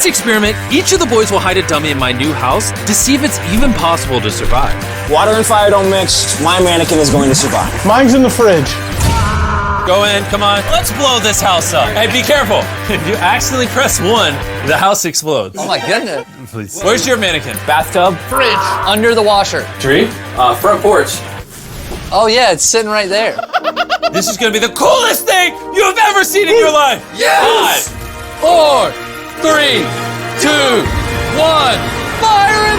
This experiment, each of the boys will hide a dummy in my new house to see if it's even possible to survive. Water and fire don't mix. My mannequin is going to survive. Mine's in the fridge. Go in, come on. Let's blow this house up. Hey, be careful. If you accidentally press 1, the house explodes. Oh my goodness. Please. Where's your mannequin? Bathtub. Fridge. Under the washer. Tree? Front porch. Oh yeah, it's sitting right there. This is gonna be the coolest thing you have ever seen in your life. Yes! 5, 4, 3, 2, 1. Fire in